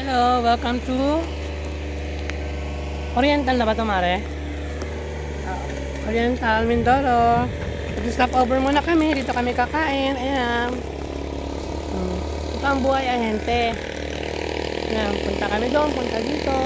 Hello, welcome to Oriental na ba ito, Mare? Oriental, Mindoro. Stop over muna kami. Dito kami kakain. Ayan. Ito ang buhay ahente. Ayan, punta kami doon, punta dito.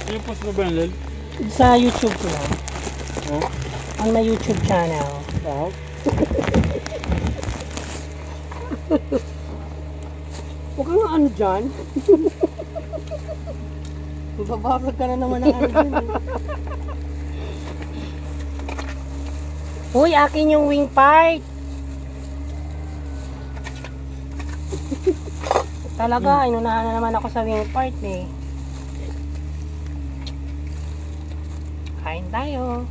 Yung post mo ba yan, Lel? Sa YouTube ko lang. Oh? On my YouTube channel. Wow. Huwag kang ano dyan. Babasag ka na naman ng ano dyan. Uy, akin yung wing part. Talaga, inunahan na naman ako sa wing part eh. Kain tayo.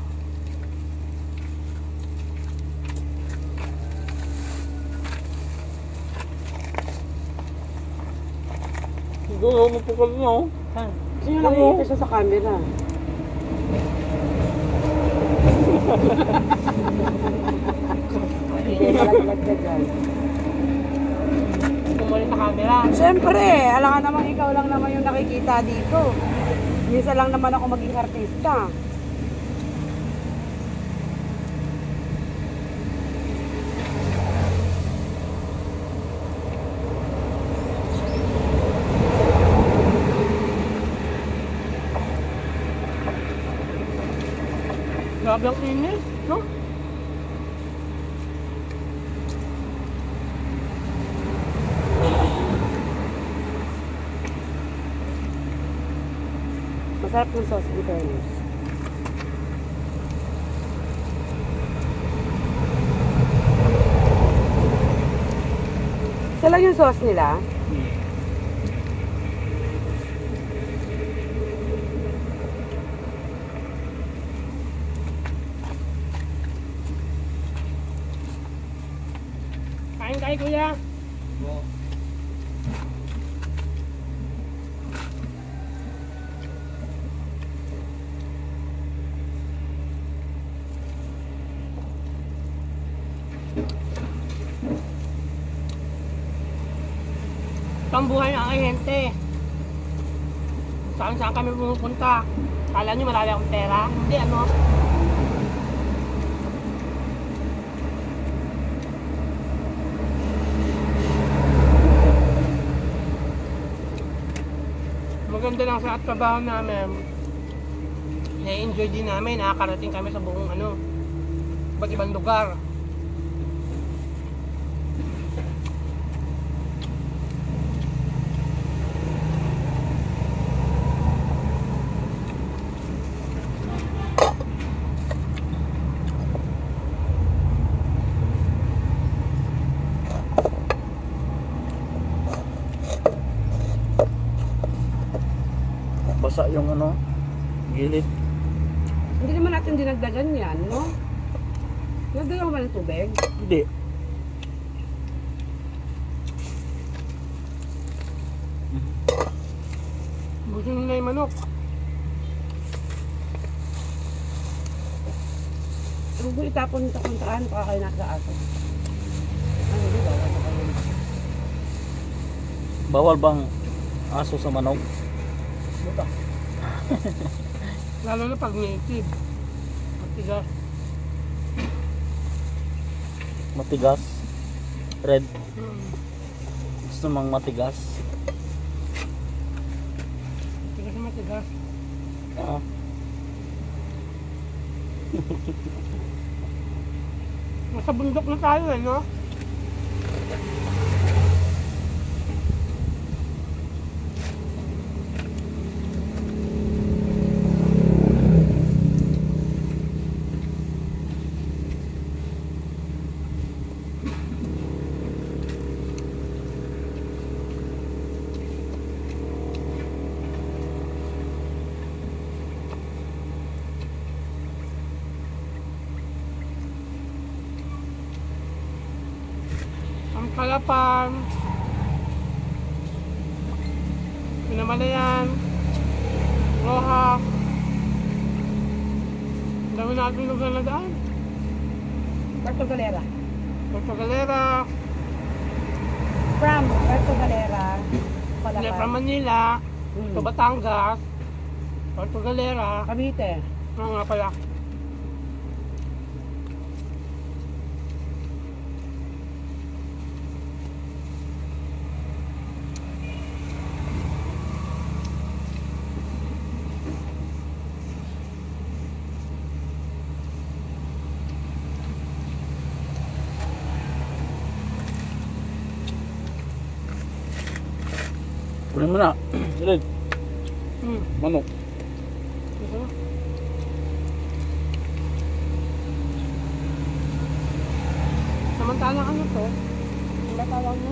Siguro mo po kami mo. Saan? Sino nakikita siya sa camera? Hindi malaglag ka dyan. Tumuli sa camera. Siyempre, alam ka naman ikaw lang naman yung nakikita dito. Minsan lang naman ako maging artista. Grabe ang init, no? Masarap yung sauce in fairness. Isa lang yung sauce nila. Kain tayo, kuya. Ito ang buhay ng ahente. Saan kami pumupunta? Kala nyo marami akong pera? Hindi, ano? Maganda lang sa trabaho namin. Na-enjoy din namin. Nakakarating kami sa buong iba't ibang lugar. Basa yung gilid. Hindi naman natin dinagdagan yan, no? Dinagdagan mo ba ng tubig? Hindi. Gusto nyo na yung manok. Huwag mo itapon sa kuntaan para kayo nasa aso. Ano, di ba? Bawal bang aso sa manok? Buta. Lalo na pag native. Matigas. Matigas. Red. Hmm. Gusto mang matigas. Matigas na matigas. Ah. Nasa bundok na tayo no? Kalapan, Pinamalayan, Roja. Ang dami natin lugar na daan. Puerto Galera. Puerto Galera, From Puerto Galera. from Manila, to Batangas, Puerto Galera. Cavite. Oo nga pala. Kunin mo na. Red. Manok. Samantalang ano to? Ang tawag mo?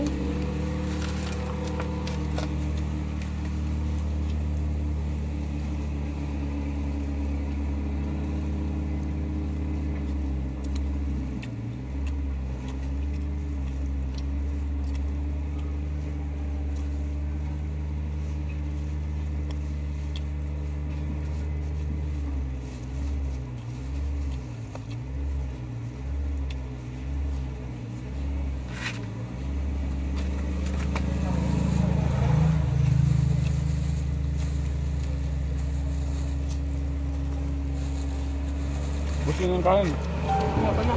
Busing ang kain. Ano ba na?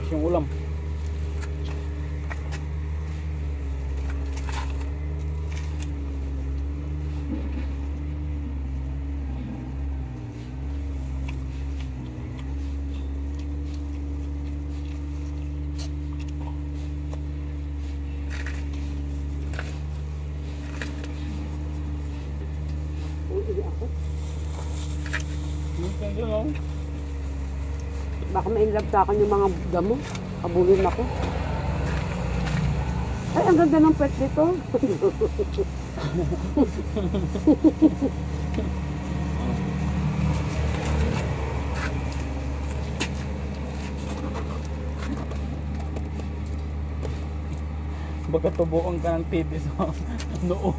Yung ulam. Baka ma-inlove sa akin yung mga damo. Kabulin ako. Ay, ang ganda ng pet dito. Baka tubukan ka ng TV sa noo.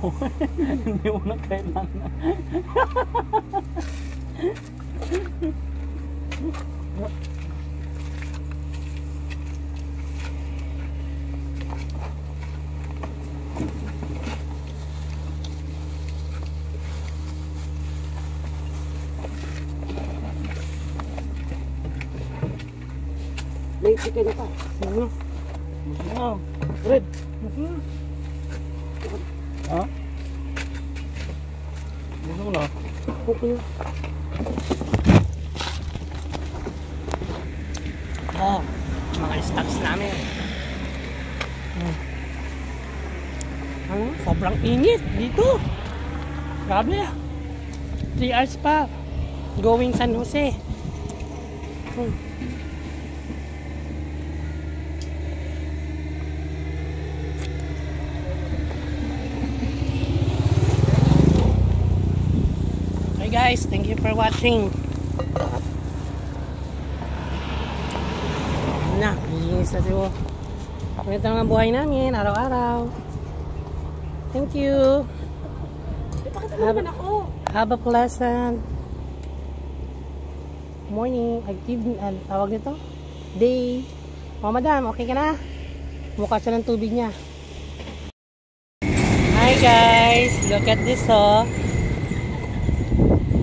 Hindi mo na kailangan. May chicken pa. Busing na. Red. Ha? Busing na. Okay. Oh, mga stocks namin. Ano? Sobrang init dito. Grabe. 3 hours pa. Going San Jose. Okay guys, thank you for watching. Na, linis na siya. Ito lang ang buhay namin, araw-araw. Thank you. Have a pleasant morning, evening, tawag nito? Day. Oh, madam, okay ka na? Mukha siya ng tubig niya. Hi guys, look at this oh.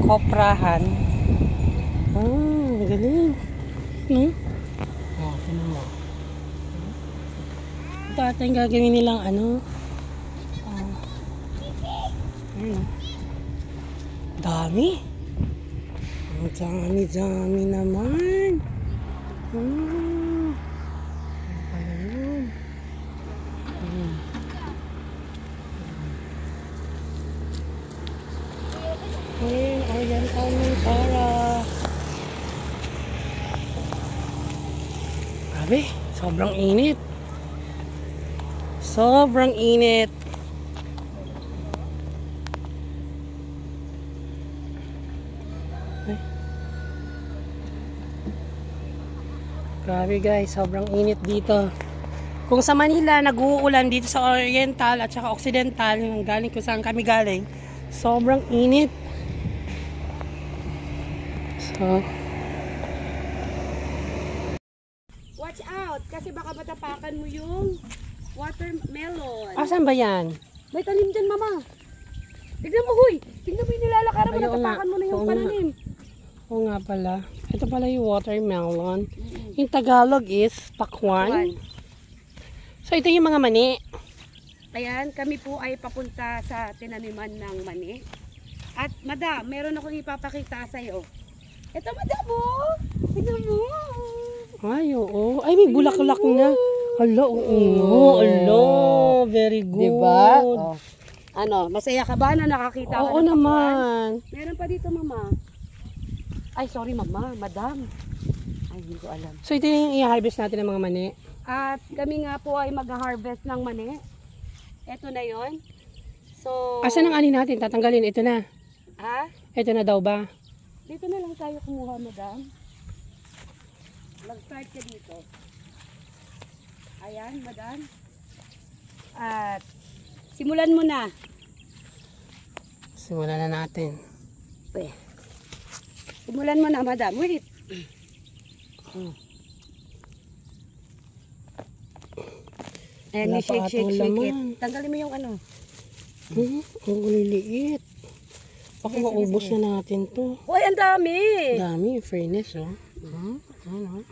Koprahan. Oh, galing. Oh, tingnan mo. Ito ata yung gagawin nilang ano. Ayun. Dami. Ang dami naman. Ano pala yun? Ayun, Oriental Mentara. Grabe, sobrang init. Sobrang init. Grabe guys, sobrang init dito. Kung sa Manila, nag-uulan dito sa Oriental at saka Occidental, yung galing kung saan kami galing, sobrang init. So, Watch out, kasi baka matapakan mo yung watermelon. asan ba yan? May tanim dyan, mama. Tignan mo, huy. Tignan mo yung nilalakaran mo, Ay, oo natapakan nga. mo na yung Oo nga. pananim. Oo nga pala. Ito pala yung watermelon. Yung Tagalog is pakwan. So, ito yung mga mani. Ayan, kami po ay papunta sa tinaniman ng mani. At, madam, meron akong ipapakita sa'yo. Ito, madam, oh. Tignan mo. Ay, oo. Ay, may bulaklak na. Hala, oo. Hala, very good. Diba? Oh. Ano, masaya ka ba na nakakita ka Oo ng pakwan? naman. Meron pa dito, mama. Ay, sorry, mama. Madam. Ay, hindi ko alam. So, ito yung i-harvest natin ng mga mani. At kami nga po ay mag-harvest ng mani. Ito na yon. So, Asan ang alin natin? Tatanggalin. Ito na. ha? Ito na daw ba? Dito na lang tayo kumuha, madam. Mag-start ka dito. Ayan, madam. At simulan mo na. Simulan na natin. Uy. Simulan mo na, madam. Wait. Ayan, Wala pa shake, shake, atong shake it. laman. Tanggalin mo yung ano. Ang liliit. Baka Sige, sige, maubos sige. na natin to. Uy, ang dami! Dami yung fairness, oh. Ano?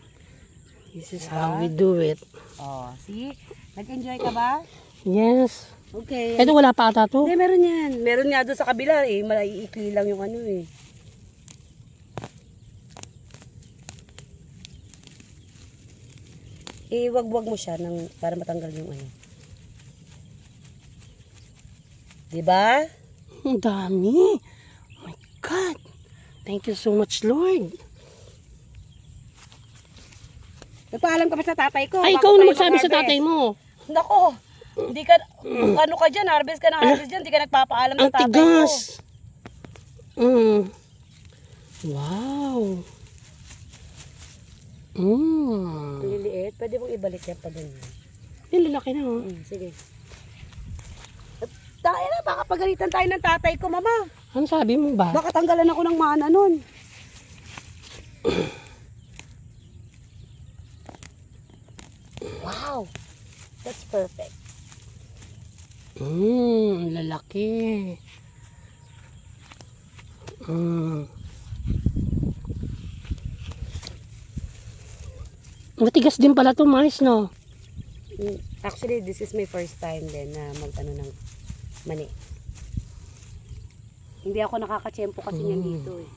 This is how we do it. Oh, see? Nag-enjoy ka ba? Yes. Okay. Ito wala pa ata to. Hindi, meron yan. Meron nga doon sa kabila eh. Malaiikli lang yung ano eh. Iwag-wag mo siya para matanggal yung ano. Diba? Ang dami. Oh my God. Thank you so much, Lord. Nagpaalam ka pa sa tatay ko. Ay, bago ikaw na tayo magsabi sa mag-harvest. tatay mo. Nako, hindi ka, ano ka dyan, harvest ka ng harvest dyan, hindi ka nagpapaalam Ang sa tatay tigas. ko. Wow. Ang liliit, pwede mong ibalik yan pa ganyan. Lalaki na, oh. Sige. Tayo na, baka pagalitan tayo ng tatay ko, mama. Ano sabi mo ba? Baka tanggalan ako ng mana nun. Wow, that's perfect. Lalaki. Matigas din pala to, mais, no? Actually, this is my first time din na mag-ano ng mani. Hindi ako nakakatsyempo kasi niyan dito eh.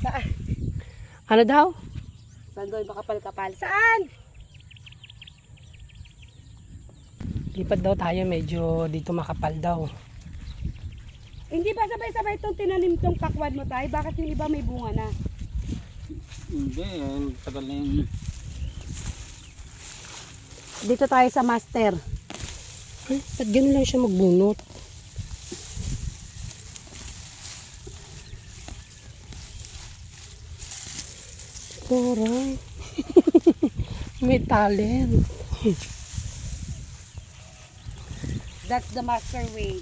Saan? Ano daw? Saan doon makapal-kapal? Saan? Lipat daw tayo, medyo dito makapal daw. Hindi ba sabay-sabay itong tinanim tong pakwan mo tayo? Bakit yung iba may bunga na? Hindi, tagal na yung... Dito tayo sa master. Ay, ba't ganun lang siya magbunot? Koray. May talent. That's the master way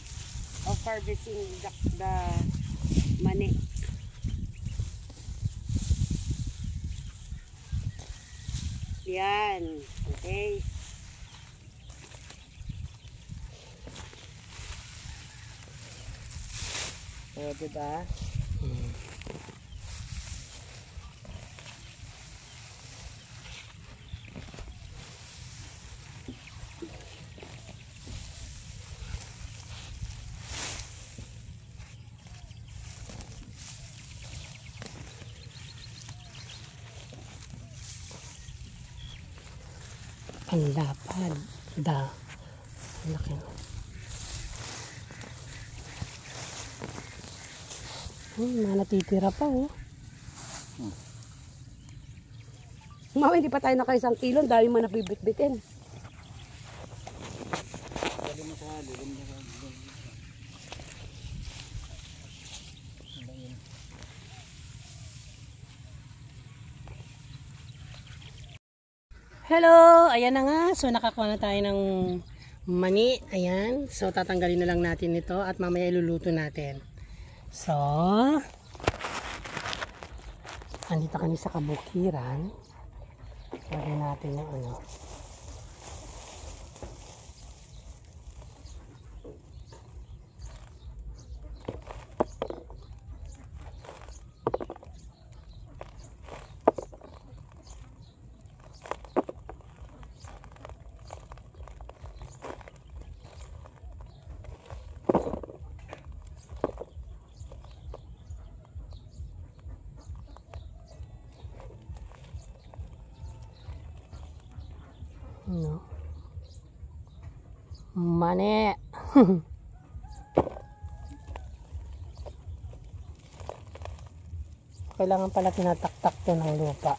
of harvesting the mani. Yan. Okay. O, diba? Ang lapad. Ang laki. Mga natitira pa, oh. Mama, hindi pa tayo naka 1 kilo. Dahil mo napibit-bitin. Hello! Ayan na nga. So, nakakuha na tayo ng mani. Ayan. So, tatanggalin na lang natin ito at mamaya iluluto natin. So, andito kami sa kabukiran. Lagyan natin yung ano. No. Mani. Kailangan pala tinataktak to ng lupa.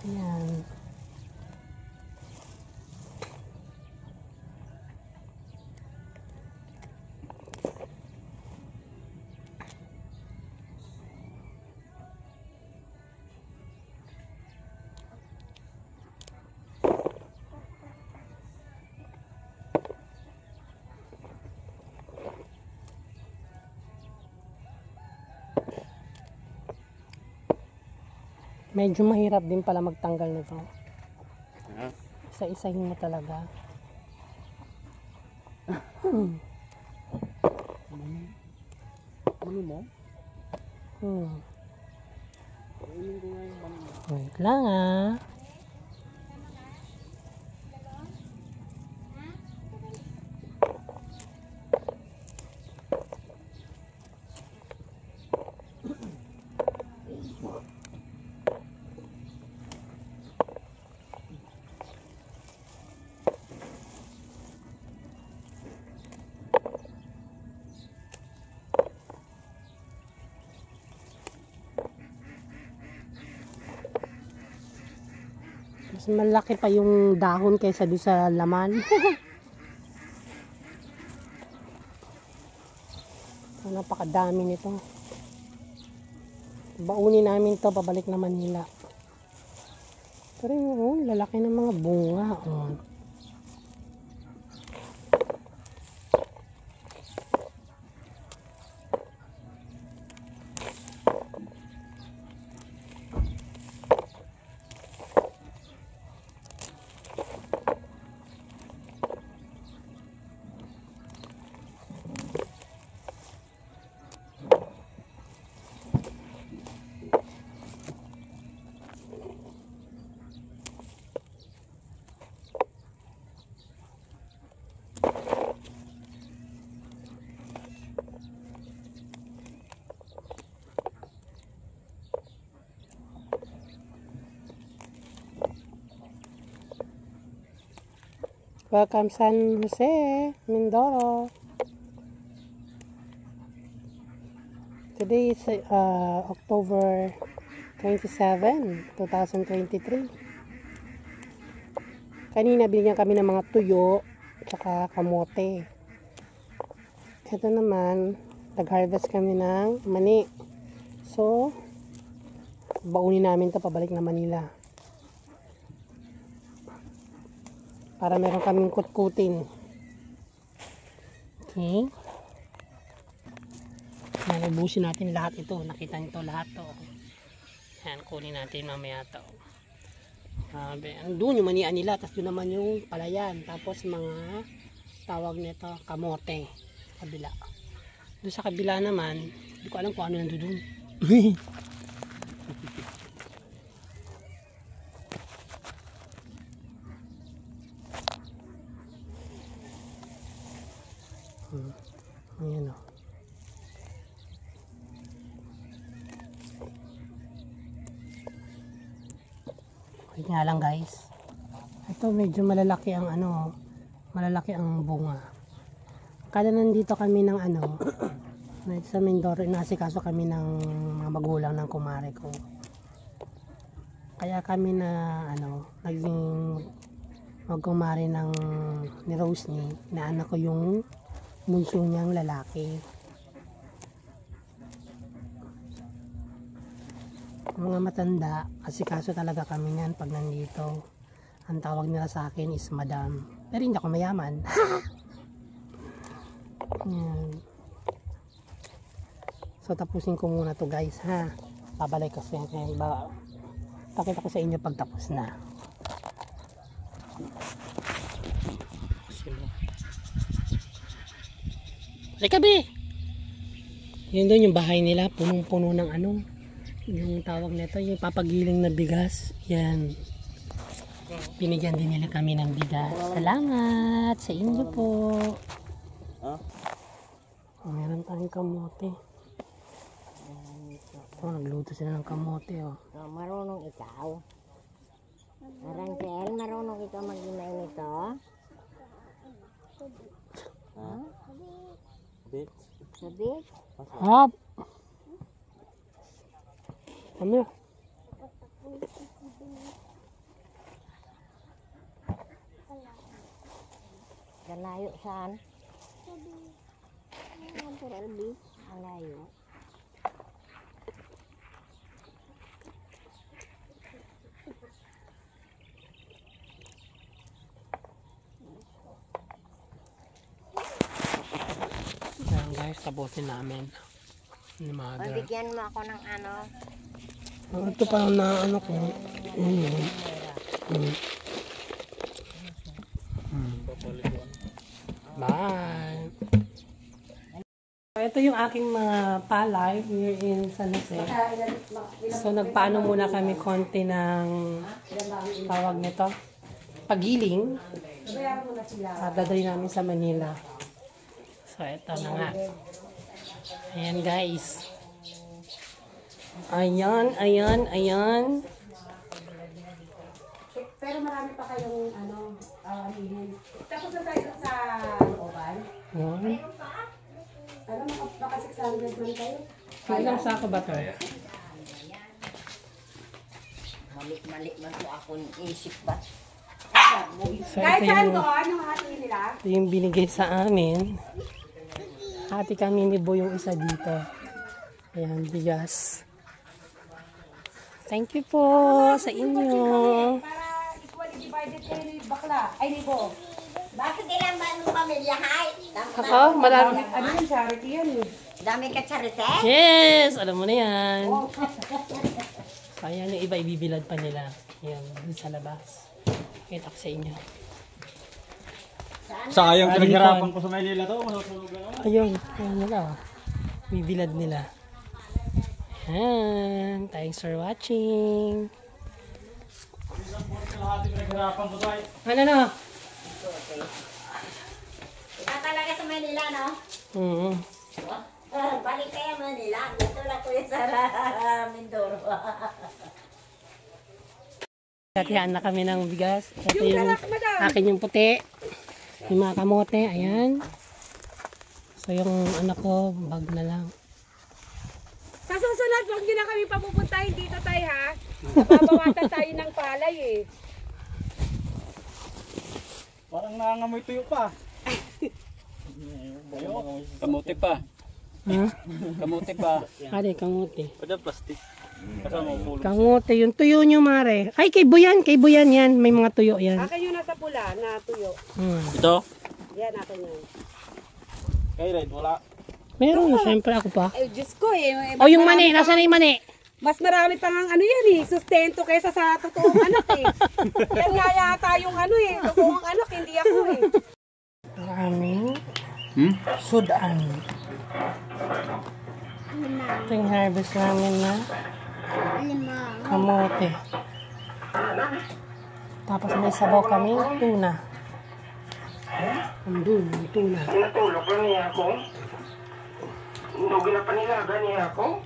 Ayan. Medyo mahirap din pala magtanggal nito. Isa-isahin mo talaga. Mani mo? Wait lang ah. Mas malaki pa yung dahon kaysa doon sa laman. So, napakadami nito. Baunin namin to pabalik na Manila. Pero yung lalaki ng mga bunga. Oh. Welcome San Jose, Mindoro. Today is October 27, 2023. Kanina binigyan kami ng mga tuyo tsaka kamote. Ito naman, nag-harvest kami ng mani. So, baunin namin ito pabalik na Manila. Para meron kaming kutkutin. Okay. Ubusin natin lahat ito. Nakita nito lahat to. Yan, kunin natin mamaya to. Doon yung manian nila. Tapos doon naman yung palayan. Tapos mga tawag nito kamote. Sa kabila. Doon sa kabila naman, hindi ko alam kung ano nandun doon. Ayan o. Wait nga lang guys. Ito medyo malalaki ang malalaki ang bunga. Kada nandito kami ng sa Mindoro, inasikaso kami ng mga magulang ng kumare ko. Kaya kami na naging magkumare ni Rosny, na anak ko yung bunso niyang lalaki. Mga matanda, asikaso talaga kami niyan pag nandito. Ang tawag nila sa akin is madam. Pero hindi ako mayaman. Yan. So tapusin ko muna to guys ha. Babalik ko sa inyo. Pakita ko sa inyo pag tapos na. Rekabi! Yun doon yung bahay nila. Punong-puno ng yung tawag nito, yung papagiling na bigas. Yan. Binigyan din nila kami ng bigas. Salamat sa inyo po. Meron tayong kamote. Nagluto sila ng kamote. Marunong ikaw. Arangkel, marunong ikaw mag-imay nito. Sabit? Hop! Kami. Galayo saan? Natural beach. Alayo. Ayan guys, tapusin namin. Bigyan mo ako ng Ito pa na ko. Bye! Ito yung aking mga palay here in San Jose. So nagpaano muna kami konti ng tawag nito, pagiling. Dadali namin sa Manila. So ito na nga. Ayan guys. Ayan. Pero marami pa kayong aminin. Tapos na tayo sa looban. Baka 600 man kayo. Ilang sako ba ito? Mali man po akong isip ba? So Guys, ito saan yung, doon? Yung hati nila? ito yung binigay sa amin. Hati kami ni Bo yung isa dito. Ayan, bigas. Thank you po sa inyo. Para equally divided kayo ni bakla. Ay, ni Bo. Bakit ilan ba ng pamilya, hay? Ako, marami. Ano yung charity yan eh? Dami ka charite? Yes! Alam mo na yan. So, ayan yung iba, ibibilad pa nila. Yan, dun sa labas. Kita ko sa inyo. Sayang pinaghirapan ko sa Maynila to. Masusunog na naman. Ayun, ayun nila. Bibilad nila. Yan. Thanks for watching. Pinaghirapan ko tayo. Ano na? Ikaw talaga sa Manila, no? Balik kayo Manila. Dito lang ko yung sa Mindoro. Katihan na kami ng bigas. Ito yung akin yung puti. Yung mga kamote. Ayan. So yung anak ko, bag na lang. Sa susunod, huwag nyo na kami papupuntahin dito tayo ha. Napapawatan tayo ng palay eh. Parang nangangamoy tuyo pa. Kamuti pa. Ha? Kamuti pa. Kali, kamote. Pada plastic. Kasama mo pulong. Kamote, yung tuyo nyo mare. Ay, kay Buyan yan. May mga tuyo yan. Akin yung nasa pula na tuyo. Ito? Yan, akin yun. Kay Red, wala. Meron, syempre ako pa. Ay, Diyos ko eh. O yung mani, nasa na yung mani? Mas marami pang yan eh, sustento kaysa sa totoong anak eh. Yan nga yata yung totoong anak, hindi ako eh. Aming sudan. Ito yung harvest namin na kamote. Tapos may sabaw kami tuna. Andun, yung tuna. Tinatulog lang niya ako. Hindi ginapanilaga niya ako.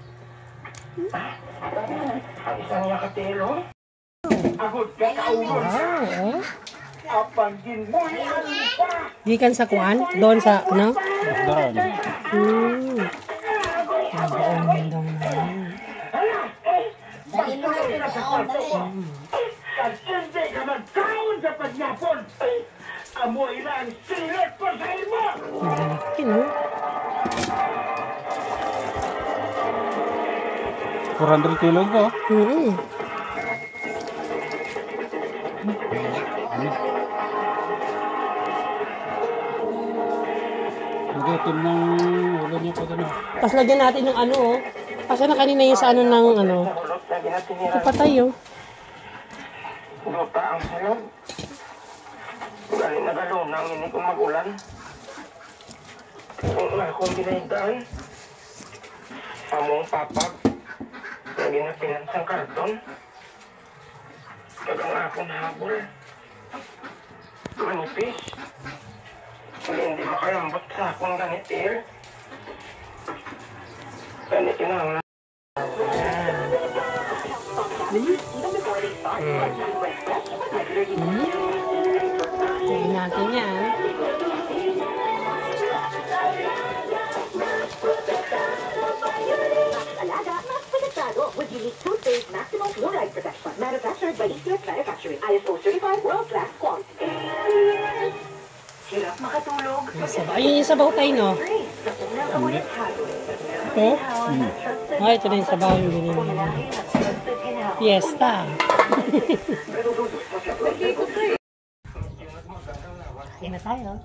Ang isang nakatilo. Agod ka kaumon. Wow, oh. Apang ginmuyan pa. Gikan sa kuan, doon sa, ano? Daran. Ang baon din daw namin. Dali mo na pinakaon, dali. At hindi ka magkaon sa pagyapon. Amo ilang silit pa sa imo. Ang lalaki, no? 400 kilos ko. Magitim ng ulo niya pa doon. Tapos lagyan natin yung ano, oh. Kasi na kanina yung sa ano ng ano. Kulot na ginatinira. Ito patay, oh. Lupa ang silog. Galing na galon nang ini kong magulan. Kung akong binaydan, among papag, na ginapinan sa karton, kagang akong habol. Manipis. Kaya hindi makalambot sa akong ganitir. Ganitin ang Lagyan natin yan. Alaga, mas penetrado with unique toothpaste maximum fluoride protection. Manufactured by ECS Manufacturing. ISO certified world-class quality. Hirap makatulog. Sabaw. Ayun yung sabaw tayo, no? Ito? Ah, ito na yung sabaw yung binili. Fiesta. Kain na tayo.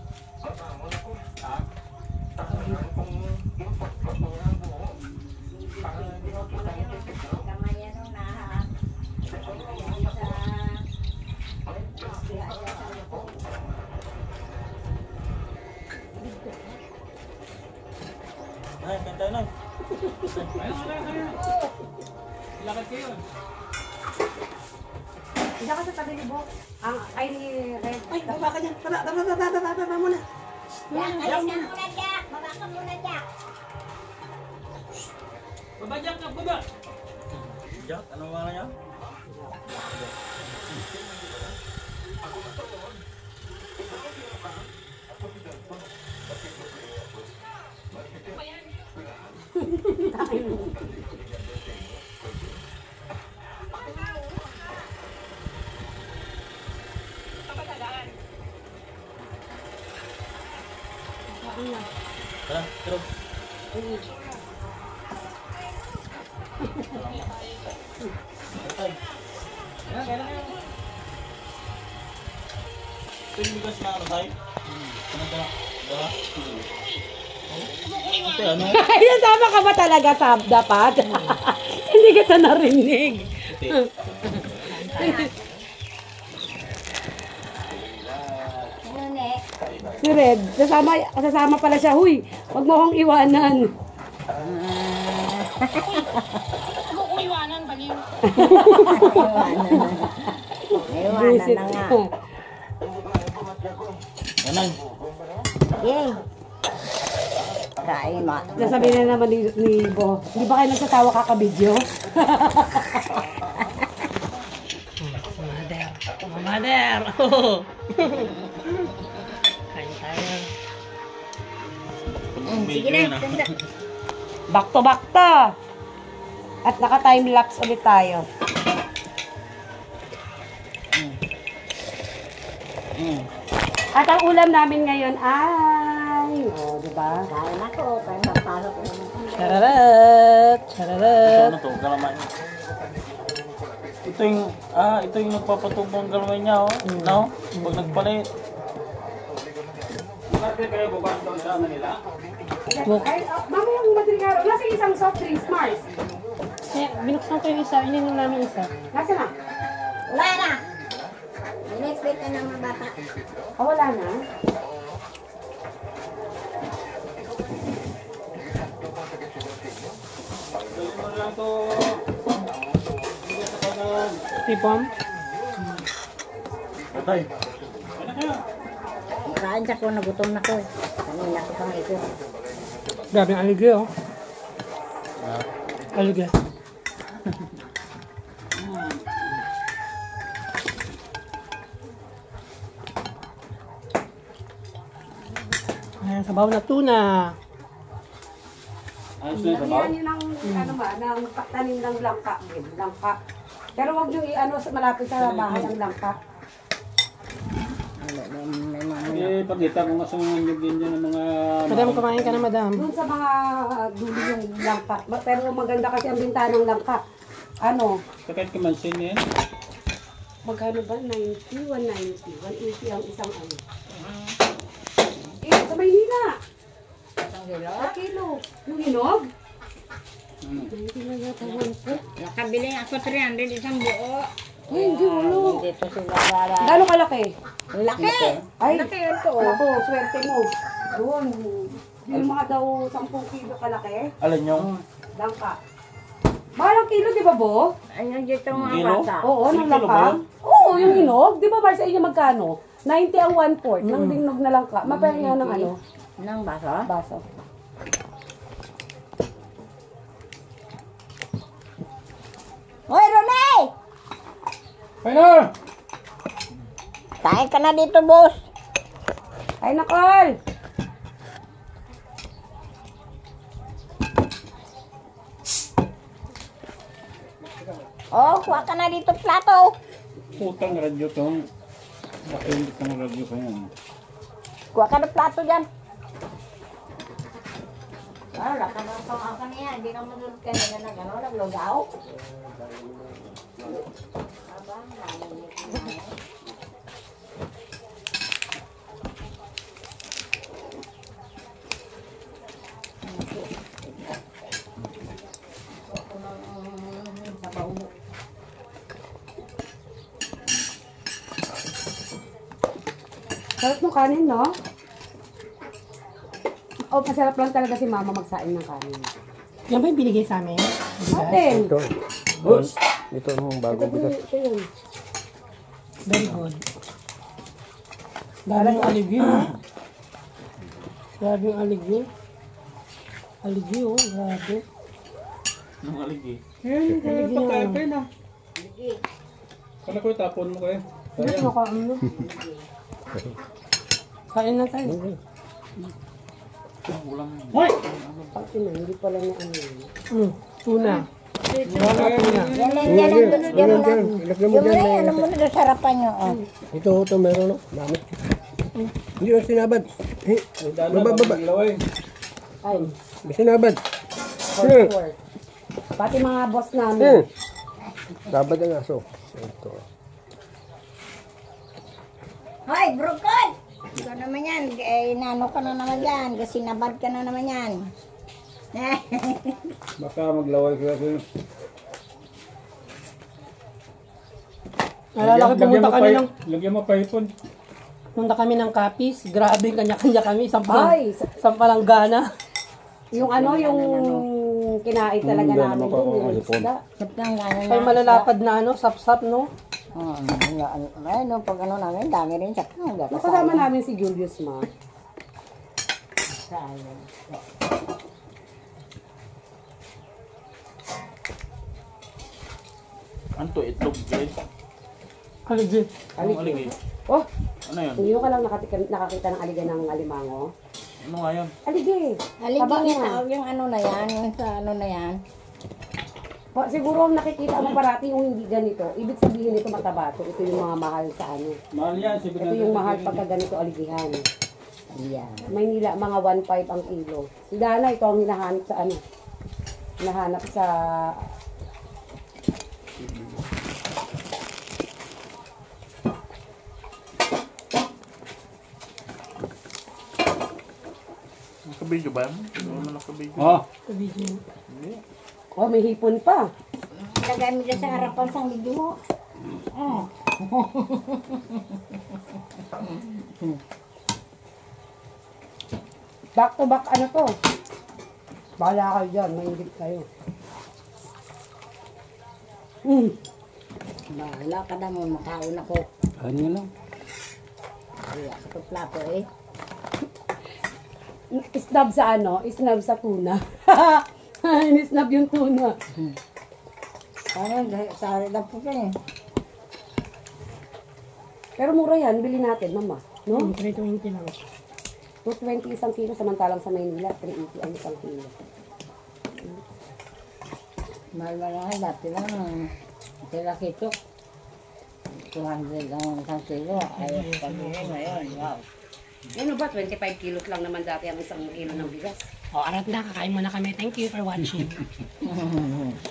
Kamaya nung naha. Ay, kanta na. Lakad kayo. Hindi ka sa tabi ni Bo. Ang ay ni Red. Ay, baba ka dyan. Baba muna. Jack, alis ka muna, Jack. Baba ka muna, Jack. Baba, Jack, baba. Jack, ano ba niya? Tara, terus. Ito yung bigas na ano, Tay? Ano? Ay, nasama ka ba talaga sa dapat? Hindi kita narinig. Ano, ne? Si Red, kasama pala siya. Huy, wag mo akong iwanan. Iwanan na nga. Anay. Yay. Kain mo. Sasabihin na naman ni Bo, hindi ba kayo nagsasawa kakabidyo? Mother. Oh. Kain tayo. Sige na, tanda. Back to back to. At naka-time lapse ulit tayo. At ang ulam namin ngayon ay, oh, di ba? Kain ako, para mapasok ko naman. Chararat. Ito Chararat. ano to, galamay. Ito yung nagpapatubong galamay niya, oh. No? Pag nagpalit. Bakit kayo bukas doon sa ano nila? Ay, mamaya ang madrigaro. Nasa isang soft drinks, Mars. Eh, binuksan ko yung isa. Ininom namin isa. Nasa na? Wala na. In-expect na ng mga bata. Oh, wala na. Galing mo lang to. Tipom. Patay. Kain sa ko, nagutom na ko eh. Kanina ko pang ito. Grabe ang aligay, oh. Aligay. sabaw na tuna. Ayos na yung sabaw. Lagyan nyo ng, ano ba, ng tanim ng langka. Langka. Pero huwag nyo i-ano malapit sa bahay ang langka. Eh, pakita ko nga sa mga nilagyan dyan ng mga... Madam, kumain ka na, madam. Doon sa mga dulo yung langka. Pero maganda kasi ang bintana ng langka. Ano? Sakit kamansin eh. Magkano ba? 90, 190, 180 ang isang ano. Sa Maynila. Isang kilo? Sa kilo. Yung hinog? Ano? 90 na yata 1 po. Nakabili ako 300 isang buo. Ay, hindi ulo. Dito sila para. Gano'ng kalaki? Laki! Ay, Laki ito. ako, swerte mo. Doon. Yung mga daw 10 kilo kalaki. Alin yung? Langka. Balang kilo, di ba, Bo? Ayun dito mga Kilo? bata. Oo, ng May kilo ba langka. yun? Oo, yung hinog. Di ba, Mar, sa inyo magkano? 90 ang 1/4 ng hinog na langka. Mapahinga ng ano? Nang baso? Baso. Hoy, Ronay! Final! Kain ka na dito, boss. Ay, Nakol! Oh, kuha ka na dito plato. Putang radyo to. Bakit ka ng radyo ka yan? Kuha ka ng plato dyan. Wala ka na pang ako niya. Hindi na masunod ka na gano'n. Naglugaw. Sarap ng kanin, no? Oh, masarap lang talaga si Mama magsain ng kanin. Yan ba yung binigay sa amin? Atin! Ito ang bago Ito po, ito yun. Very good. Dami yung aligi, no? Grabe yung aligi. Aligi, oh. Grabe. Nung aligi. Aligi na. Kala ko tapon mo kayo. Hindi ko makain, no? Kain na tayo. Ulam. Pati na, hindi pala na ano yun. Tuna. Ilagyan mo dyan. Ano mo na sarapan nyo? Oh. Ito, meron no. Dami. Hindi mo sinabad. Baba. Ay, May sinabad. for. Pati mga boss namin. Dabad ang aso. Ito. Hoy, brokod! Ikaw naman yan. Inano ka na naman yan. Kasi nabad ka na naman yan. Baka maglaway ka kasi. Alala ko, pumunta kami ng Lagyan mo pa ipon. punta kami ng Kapis. Grabe, kanya-kanya kami. Ay, Sampalanggana. yung ano, yung kinain talaga namin doon. Yung isda. Sapang gano'n Ay, malalapad na ano, sap-sap, no? Ano, pag ano namin, dami rin sapang. Kasama namin si Julius, ma. Ano to? Itlog, guys? Aligi. Anong aligi? Oh, Ano yun? hindi mo ka lang nakakita ng aliga ng alimango. Ano nga yun? Alige. Haligi Taba nga na. tawag yung ano na yan, yung sa ano na yan. Siguro ang nakikita mo parati yung hindi ganito. Ibig sabihin nito mataba to. Ito yung mga mahal sa ano. Mahal yan. Ito yung mahal pagka ganito aligihan. Ayan. Maynila, mga 1.5 ang kilo. Si Dana, ito ang hinahanap sa ano. Hinahanap sa... Nakabidyo ba? Hindi naman nakabidyo. Oh. Oh, may hipon pa. Lagay mo dyan sa harapan sa video mo. Back to back ano to. Bahala kayo dyan, maingit kayo. Bahala ka na mo, makain ako. Ano yun lang? Wala ka to plato eh. Snub sa ano? Snub sa tuna. Inisnub yung tuna. Ano, sari lang po eh. Pero mura yan, bili natin, mama. No? 320 lang. 220 isang kilo, samantalang sa Maynila, 380 ang isang kilo. Mahal ba lang dati lang, sila kitok. 200 ang isang kilo. Ay, pag-uwi ngayon, wow. Ano ba, 25 kilos lang naman dati ang isang kilo ng bigas. O, arat na, kakain muna kami. Thank you for watching.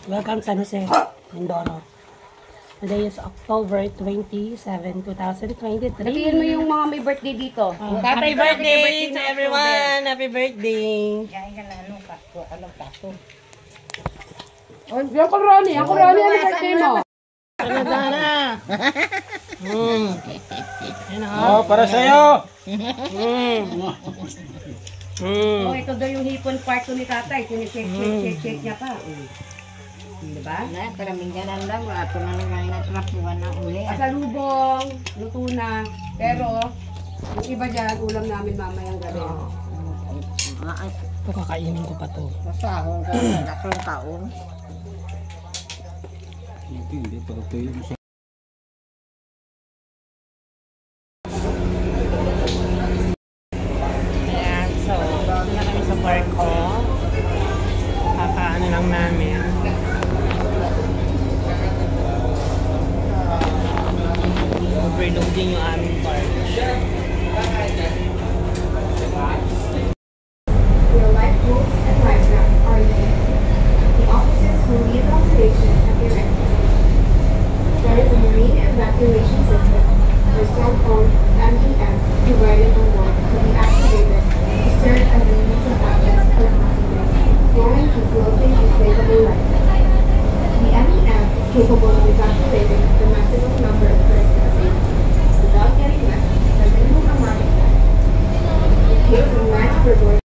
Welcome San Jose, Mindoro. Today is October 27, 2023. Sabihin mo yung mga may birthday dito. Happy birthday to everyone! Happy birthday! Kaya ka na, anong pasto? Anong pasto? Ako Ronnie, ano birthday mo? Dana! Oh, para sa'yo! Oh, ito daw yung hipon part ni tatay. Sinishake niya pa. Diba? Na, karaming ganan lang. Ato na naman natrapuan na uli. Asalubong, luto na. Pero, yung iba dyan, ulam namin mamayang gabi. Ito, kakainin ko pa to. Masahong ka na, nakong taon. Hindi, pagkatuyo mo siya. Ayan, so, dito na kami sa barko. Kakaano lang namin. Overloading yung aming barko. Your lifeboats and life rafts are there. The officers will lead evacuation at your entrance. There is a marine evacuation system or cell phone MES provided on board to be activated